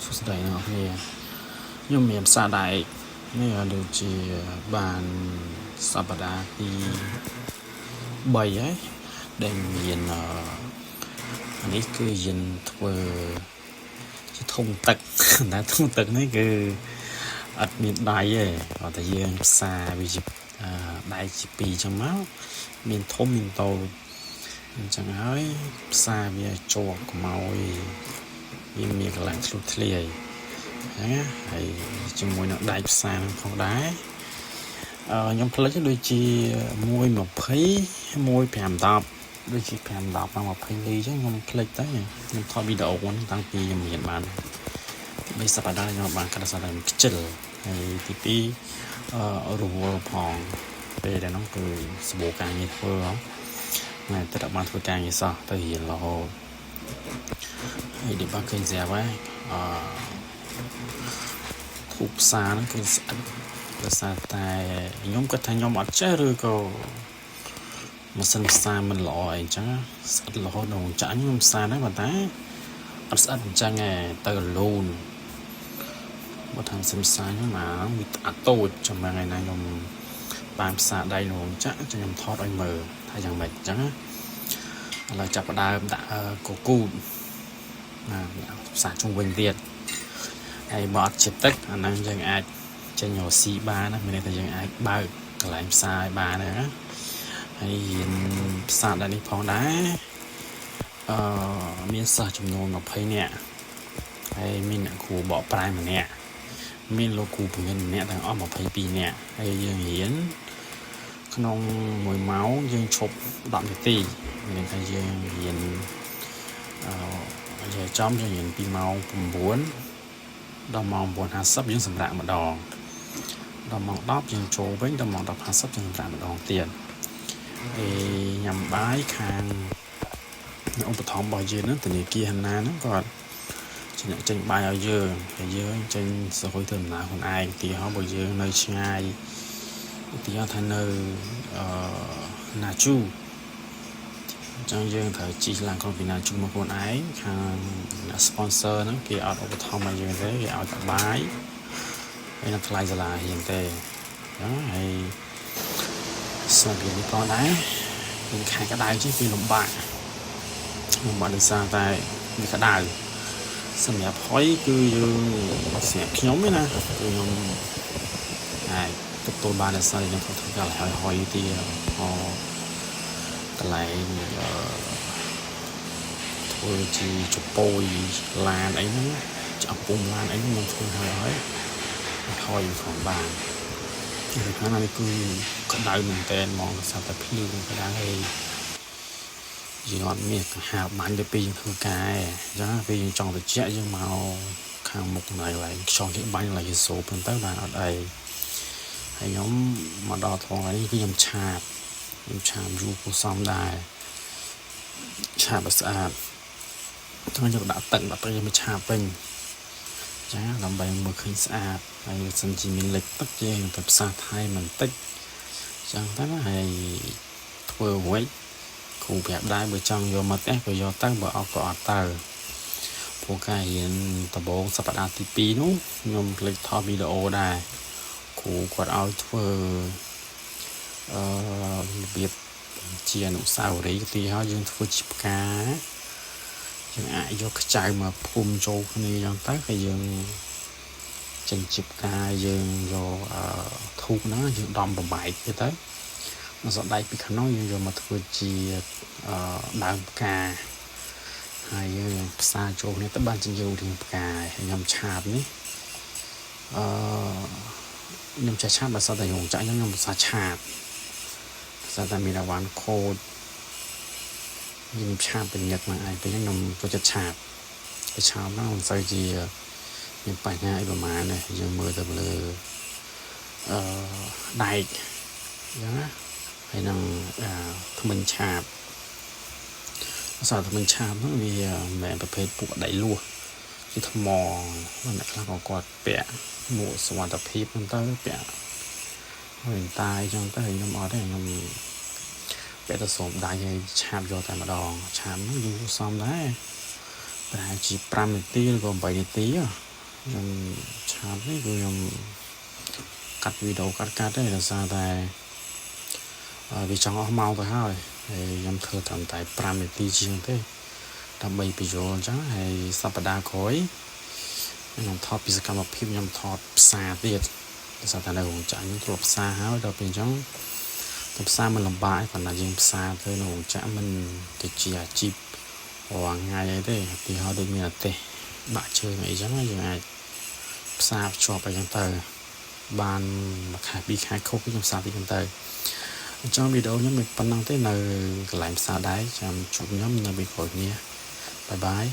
សុស្ដីអ្នកនរគ្នាខ្ញុំមានផ្សារដែកនេះដូចជាបានសប្តាហ៍ទី3ហើយដែលមាននេះគឺយើងធ្វើជាធុងទឹកតែធុងទឹកនេះគឺអត់មានដៃទេគាត់តែយើងផ្សារវាជាដៃជា2ចឹងមកមានធំមានតូចអញ្ចឹងហើយផ្សារវាជាប់ខ្មោចវាមានកន្លែងធ្លុះធ្លាយហ្នឹងហើយជាមួយនឹងដៃផ្សារនឹងផងដែរខ្ញុំផ្លិចដូចជា1.20 1.50ដូចជា5 10ដល់20លីចឹងខ្ញុំផ្លិចទៅខ្ញុំថតវីដេអូហ្នឹងតាំងពីខ្ញុំរៀនបាន3សប្តាហ៍ខ្ញុំបានកាត់សារតែខ្ជិលហើយទី2រវល់ផងពេលដែលហ្នឹងគឺសបោការងារធ្វើហ្នឹងតែតែបានធ្វើការងារសោះទៅរៀនរហូតហើយဒီបាក់ឃើញស្រាប់ហើយធូបផ្សារហ្នឹងគឺស្អិតដោយសារតែខ្ញុំគាត់ថាខ្ញុំអត់ចេះឬក៏ម៉ាស៊ីនផ្សារមិនល្អអីចឹងស្អិតរហូតដល់ចាក់ខ្ញុំផ្សារដែរប៉ុន្តែអត់ស្អិតអញ្ចឹងឯងទៅលូនបើថាសិនផ្សារខ្ញុំមកវាអាតូចចំណងឯណាខ្ញុំបានផ្សារដៃនងចាក់ខ្ញុំថតឲ្យមើលថាយ៉ាងម៉េចអញ្ចឹងឥឡូវចាប់ផ្ដើមដាក់កូគូតផ្សារជុំវិញទៀតហើយបើអត់ជាតិទឹកអាហ្នឹងយើងអាចចេញរកស៊ីបានណាមានន័យថាយើងអាចបើកកន្លែងផ្សារឲ្យបានណាហើយផ្សារដែរនេះផងដែរមានសិស្សចំនួន20នាក់ហើយមានអ្នកគ្រូបកប្រែម្នាក់មានលោកគ្រូបង្រៀនម្នាក់ទាំងអស់22នាក់ហើយយើងរៀនក្នុង1ម៉ោងយើងឈប់10នាទីមានថាយើងរៀនយើងចំយើងរៀនពីម៉ោង9ដល់ម៉ោង 9:50 យើងសម្រាកម្ដងដល់ម៉ោង10យើងចូលវិញដល់ម៉ោង 10:50 យើងសម្រាកម្ដងទៀតហើយញ៉ាំបាយខាងឧបត្ថម្ភរបស់យើងហ្នឹងធនាគារណាហ្នឹងគាត់ចេញបាយឲ្យយើងហើយយើងចេញសរុបទៅដំណើរខ្លួនឯងទីហោបើយើងនៅឆ្ងាយទីហោថានៅណាជូអញ្ចឹងយើងត្រូវជិះឡានក្រុងពីណាជូមកខ្លួនឯងខាងអ្នក sponsor ហ្នឹងគេអត់ឧបត្ថម្ភឲ្យយើងទេគេឲ្យតែបាយហើយនឹងថ្លៃសាលារៀនទេអញ្ចឹងហើយសម្រាប់នេះផងដែរយើងខែក្តៅជិះពីលំបាកដោយសារតែវាក្តៅសម្រាប់ហុយគឺយើងសម្រាប់ខ្ញុំឯណាគឺខ្ញុំអាចទទួលបានដោយសារខ្ញុំធ្វើការឲ្យហុយទីកន្លែងធ្វើជាចពោយឡានអីហ្នឹងចាប់ពុំឡានអីខ្ញុំធ្វើហើយហុយផងបានគឺខាងនេះគឺក្តៅមែនតើហ្មងស្អាតតែភ្លៀងក្តៅហើយយើងអត់មានហាបាញ់ទៅពីយើងធ្វើការអញ្ចឹងពេលយើងចង់ត្រជាក់យើងមកខាងមុខណៃឡើងខ្យល់នេះបាញ់ឡើងសូបទៅបានអត់អីហើយខ្ញុំមកដល់ថងនេះគឺខ្ញុំឆាបយូរពូសំដែរឆាបស្អាតថ្ងៃយកដាក់ទឹកយើងមកឆាបវិញចាដើម្បីមើលឃើញស្អាតហើយសិនជាមានលេខទឹកយើងទៅផ្សារថៃមិនតិចចឹងទៅណាហើយធ្វើអ្វីគ្រូប្រាប់ដែរបើចង់យកមកផ្ទះក៏យកទៅបើអត់ក៏អត់ទៅព្រោះការរៀនដំបូងសប្តាហ៍ទី2នោះខ្ញុំភ្លេចថតវីដេអូដែរគ្រូគាត់ឲ្យធ្វើរបៀបជាអនុស្សាវរីយ៍ទីហើយយើងធ្វើជាផ្កាយើងអាចយកខ្ចៅមកភូមិចូលគ្នាយ៉ាងទៅហើយយើងចេញជាផ្កាយើងយកធូបហ្នឹងយើងដំបំបែកទៅមកសដៃពីខាងនោះយើងយកមកធ្វើជាដើមផ្កាហើយយើងផ្សារចូលនេះទៅបានជាយូររៀងផ្កាហើយខ្ញុំឆាបនេះខ្ញុំចេះឆាបបើសិនតែខ្ញុំចាក់ខ្ញុំភាសាឆាបភាសាតែមានអាវ៉ាន់ខូដខ្ញុំឆាបបញ្ញឹកមកឯងពេលខ្ញុំចូលចិត្តឆាបទៅឆាបហ្នឹងមិនសូវជាមានបញ្ហាអីប្រហែលទេយើងមើលទៅលើដែកអញ្ចឹងណាហើយនឹងធ្មេញឆាបធ្មេញឆាបហ្នឹងវាមិនមែនប្រភេទពួកដៃលួសជាថ្មអ្នកខ្លះក៏គាត់ពាក់មួកសុវត្ថិភាពហ្នឹងទៅពាក់ហើយតាអញ្ចឹងទៅខ្ញុំអត់ទេខ្ញុំពាក់ទៅសូមដៃឲ្យឆាបយកតែម្ដងឆាបហ្នឹងយូរសំដែរ ប្រហែលជា5នាទីឬក៏8នាទីខ្ញុំឆាប់នេះគឺខ្ញុំកាត់វីដេអូកាត់ទេដោយសារតែវាចង់អស់ម៉ោងទៅហើយខ្ញុំធ្វើត្រឹមតែ5នាទីជាងទេដើម្បីបញ្យល់អញ្ចឹងហើយសប្តាហ៍ក្រោយខ្ញុំថតពីសកម្មភាពខ្ញុំថតផ្សារទៀតដោយសារតែនៅរោងចក្រខ្ញុំធ្លាប់ផ្សារហើយដល់ពេលអញ្ចឹងទៅផ្សារมันលំបាកប៉ុន្តែយើងផ្សារទៅនៅរោងចក្រมันទៅជាអាជីពរាល់ថ្ងៃអីទេទីហោដូចមានអាទេសបាក់ជើងអីចឹងយើងអាចផ្សារភ្ជាប់អីចឹងទៅបានមួយខែ2ខែខុសខ្ញុំផ្សារទីចឹងទៅអញ្ចឹងវីដេអូខ្ញុំមិនប៉ុណ្ណឹងទេនៅកន្លែងផ្សារដែរចាំជួបខ្ញុំនៅវីដេអូនេះបាយបាយ